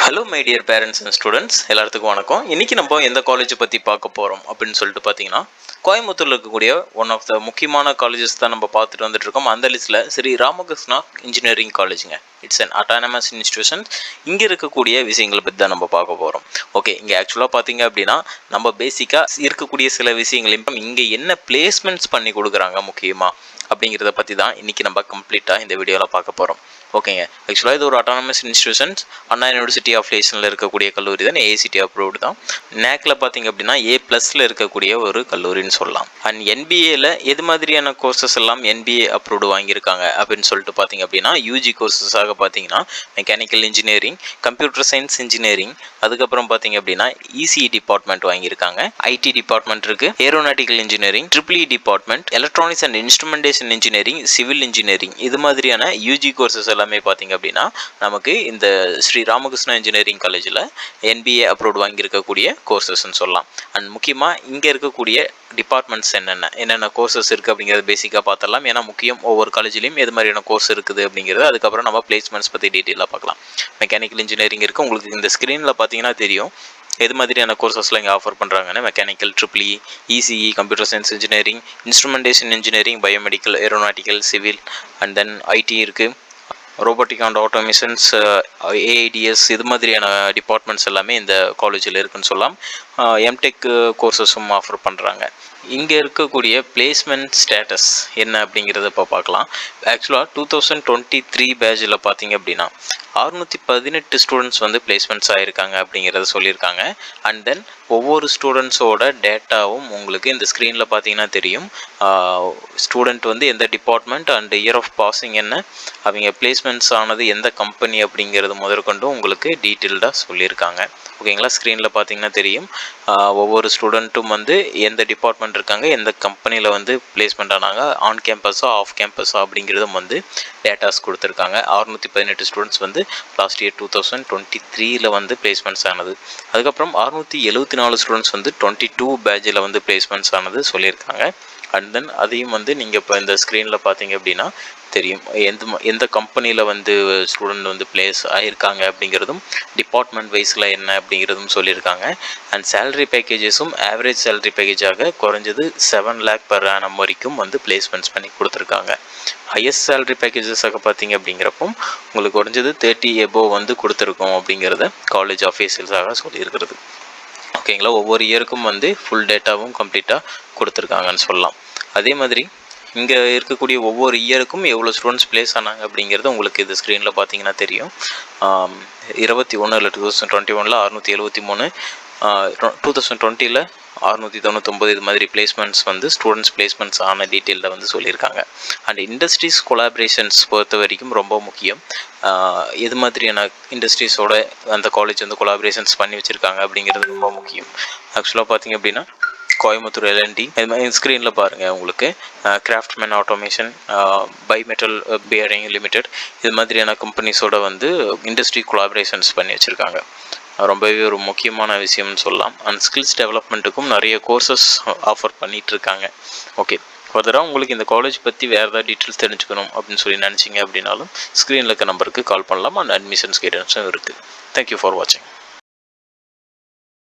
Hello my dear parents and students, எல்லாத்துக்கும் வணக்கம். இன்றைக்கி நம்ம எந்த காலேஜை பற்றி பார்க்க போகிறோம் அப்படின்னு சொல்லிட்டு பார்த்தீங்கன்னா, கோயம்புத்தூரில் இருக்கக்கூடிய ஒன் ஆஃப் த முக்கியமான காலேஜஸ் தான் நம்ம பார்த்துட்டு வந்துட்டுருக்கோம். அந்த லிஸ்ட்டில் ஸ்ரீ ராமகிருஷ்ணா இன்ஜினியரிங் காலேஜுங்க. It's an autonomous institution. இங்கே இருக்கக்கூடிய விஷயங்களை பற்றி தான் நம்ம பார்க்க போகிறோம். ஓகே, இங்கே ஆக்சுவலாக பார்த்தீங்க அப்படின்னா நம்ம பேசிக்காக இருக்கக்கூடிய சில விஷயங்களையும் இங்கே என்ன பிளேஸ்மெண்ட்ஸ் பண்ணி கொடுக்குறாங்க முக்கியமாக அப்படிங்கிறத பற்றி தான் இன்றைக்கி நம்ம கம்ப்ளீட்டாக இந்த வீடியோவில் பார்க்க போகிறோம். ஓகேங்க, ஆக்சுவலாக இது ஒரு அட்டானமஸ் இன்ஸ்டியூஷன்ஸ். அண்ணா யூனிவர்சிட்டி அஃபிலியேஷனில் இருக்கக்கூடிய கல்லூரி தான், ஏஐசிடி அப்ரூவ்டு தான். நேக்கில் பார்த்திங்க அப்படின்னா A+ல் இருக்கக்கூடிய ஒரு கல்லூரின்னு சொல்லலாம். அண்ட் என்பிஏல எது மாதிரியான கோர்சஸ் எல்லாம் என்பிஏ அப்ரூவ்டு வாங்கியிருக்காங்க அப்படின்னு சொல்லிட்டு பார்த்திங்க அப்படின்னா, யூஜி கோர்சஸாக பார்த்திங்கன்னா mechanical engineering, computer science engineering, அதுக்கப்புறம் பார்த்திங்க அப்படின்னா இசிஇ டிபார்ட்மெண்ட் வாங்கியிருக்காங்க, ஐடி டிபார்ட்மெண்ட் இருக்குது, aeronautical engineering, triple E department, electronics and instrumentation engineering, civil engineering, இது மாதிரியான யூஜி கோர்சஸ் எல்லாமே பார்த்திங்க அப்படின்னா நமக்கு இந்த ஸ்ரீ ராமகிருஷ்ணா இன்ஜினியரிங் காலேஜில் என்பிஏ அப்ரூவ்ட் வாங்கியிருக்கக்கூடிய கோர்சஸ்ன்னு சொல்லலாம். அண்ட் முக்கியமாக இங்கே இருக்கக்கூடிய டிபார்ட்மெண்ட்ஸ் என்னென்ன கோர்சஸ் இருக்குது அப்படிங்கிறது பேசிக்காக பார்த்துடலாம். ஏன்னா முக்கியம் ஒவ்வொரு காலேஜ்லேயும் எது மாதிரியான கோர்ஸ் இருக்குது அப்படிங்கிறது. அதுக்கப்புறம் நம்ம பிளேஸ்மெண்ட்ஸ் பற்றி டீட்டெயிலாக பார்க்கலாம். மெக்கானிக்கல் இன்ஜினியரிங் இருக்குது, உங்களுக்கு இந்த ஸ்க்ரீனில் பார்த்தீங்கன்னா தெரியும் எது மாதிரியான கோர்சஸ்லாம் இங்கே ஆஃபர் பண்ணுறாங்கன்னு. Mechanical, triple E, ECE, computer science engineering, instrumentation engineering, biomedical, aeronautical, civil and then IT இருக்குது, ரோபோட்டிக் அண்ட் ஆட்டோமேஷன்ஸ், ஏஐடிஎஸ், இது மாதிரியான டிபார்ட்மெண்ட்ஸ் எல்லாமே இந்த காலேஜில் இருக்குதுன்னு சொல்லலாம். எம்டெக் கோர்சஸும் ஆஃபர் பண்ணுறாங்க. இங்கே இருக்கக்கூடிய பிளேஸ்மெண்ட் ஸ்டேட்டஸ் என்ன அப்படிங்கிறத இப்போ பார்க்கலாம். ஆக்சுவலாக 2023 பேட்சில் பார்த்தீங்க அப்படின்னா 618 ஸ்டூடெண்ட்ஸ் வந்து பிளேஸ்மெண்ட்ஸ் ஆகிருக்காங்க அப்படிங்கிறத சொல்லியிருக்காங்க. அண்ட் தென் ஒவ்வொரு ஸ்டூடெண்ட்ஸோட டேட்டாவும் உங்களுக்கு இந்த ஸ்க்ரீனில் பார்த்தீங்கன்னா தெரியும். ஸ்டூடெண்ட் வந்து எந்த department and year of passing என்ன, அவங்க பிளேஸ்மெண்ட்ஸ் ஆனது எந்த கம்பெனி அப்படிங்கிறது முதற்கொண்டு உங்களுக்கு டீட்டெயில்டாக சொல்லியிருக்காங்க. ஓகேங்களா, ஸ்க்ரீனில் பார்த்தீங்கன்னா தெரியும். ஒவ்வொரு ஸ்டூடெண்ட்டும் வந்து எந்த டிபார்ட்மெண்ட் இருக்காங்க, எந்த கம்பெனியில் வந்து பிளேஸ்மெண்ட் ஆனாங்க, ஆன் கேம்பஸா ஆஃப் கேம்பஸா அப்படிங்கிறதும் வந்து டேட்டாஸ் கொடுத்துருக்காங்க. 618 ஸ்டூடெண்ட்ஸ் வந்து லாஸ்ட் இயர் 2023 வந்து பிளேஸ்மெண்ட்ஸ் ஆனது. அதுக்கப்புறம் 674 ஸ்டூடெண்ட்ஸ் வந்து 22 பேட்சில் வந்து பிளேஸ்மெண்ட்ஸ் ஆனது சொல்லியிருக்காங்க. அண்ட் தென் அதையும் வந்து நீங்கள் இப்போ இந்த ஸ்க்ரீனில் பார்த்தீங்க அப்படின்னா தெரியும் எந்த கம்பெனியில் வந்து ஸ்டூடெண்ட் வந்து பிளேஸ் ஆகியிருக்காங்க அப்படிங்கிறதும், டிபார்ட்மெண்ட் வைஸில் என்ன அப்படிங்கிறதும் சொல்லியிருக்காங்க. அண்ட் சேலரி பேக்கேஜஸும் ஆவரேஜ் சேலரி பேக்கேஜாக குறைஞ்சது 7 lakh per annum வரைக்கும் வந்து பிளேஸ்மெண்ட்ஸ் பண்ணி கொடுத்துருக்காங்க. ஹையஸ்ட் சேலரி பேக்கேஜஸாக பார்த்தீங்க அப்படிங்கிறப்போ உங்களுக்கு குறைஞ்சது 30 above வந்து கொடுத்துருக்கோம் அப்படிங்கிறத காலேஜ் ஆஃபீஸியல்ஸாக சொல்லியிருக்கிறது. ஓகேங்களா, ஒவ்வொரு இயருக்கும் வந்து ஃபுல் டேட்டாவும் கம்ப்ளீட்டாக கொடுத்துருக்காங்கன்னு சொல்லலாம். அதே மாதிரி இங்கே இருக்கக்கூடிய ஒவ்வொரு இயருக்கும் எவ்வளோ ஸ்டூடெண்ட்ஸ் பிளேஸ் ஆனாங்க அப்படிங்கிறது உங்களுக்கு இது ஸ்க்ரீனில் பார்த்தீங்கன்னா தெரியும். 21 இல்லை 2021 673, 2020 699, இது மாதிரி பிளேஸ்மெண்ட்ஸ் வந்து ஸ்டூடெண்ட்ஸ் பிளேஸ்மெண்ட்ஸ் ஆன டீட்டெயிலில் வந்து சொல்லியிருக்காங்க. அண்ட் இண்டஸ்ட்ரீஸ் கொலாபரேஷன்ஸ் பொறுத்த வரைக்கும் ரொம்ப முக்கியம். எது மாதிரியான இண்டஸ்ட்ரீஸோட அந்த காலேஜ் வந்து கொலாபரேஷன்ஸ் பண்ணி வச்சுருக்காங்க அப்படிங்கிறது ரொம்ப முக்கியம். ஆக்சுவலாக பார்த்தீங்க அப்படின்னா கோயம்புத்தூர் எல்என்டி, இது மாதிரி ஸ்க்ரீனில் பாருங்கள் உங்களுக்கு craftsman automation, bimetal bearing limited, இது மாதிரியான கம்பெனிஸோட வந்து இண்டஸ்ட்ரி கொலாபரேஷன்ஸ் பண்ணி வச்சுருக்காங்க. ரொம்பவே ஒரு முக்கியமான விஷயம்னு சொல்லலாம். அண்ட் ஸ்கில்ஸ் டெவலப்மெண்ட்டுக்கும் நிறைய கோர்சஸ் ஆஃபர் பண்ணிகிட்ருக்காங்க. ஓகே, ஃபர்தராக உங்களுக்கு இந்த காலேஜ் பற்றி வேறு ஏதாவது டீட்டெயில்ஸ் தெரிஞ்சுக்கணும் அப்படின்னு சொல்லி நினச்சிங்க அப்படின்னாலும் ஸ்க்ரீனில் இருக்க நம்பருக்கு கால் பண்ணலாம். அண்ட் அட்மிஷன்ஸ் கைடன்ஸும் இருக்குது. தேங்க்யூ ஃபார் வாட்சிங்.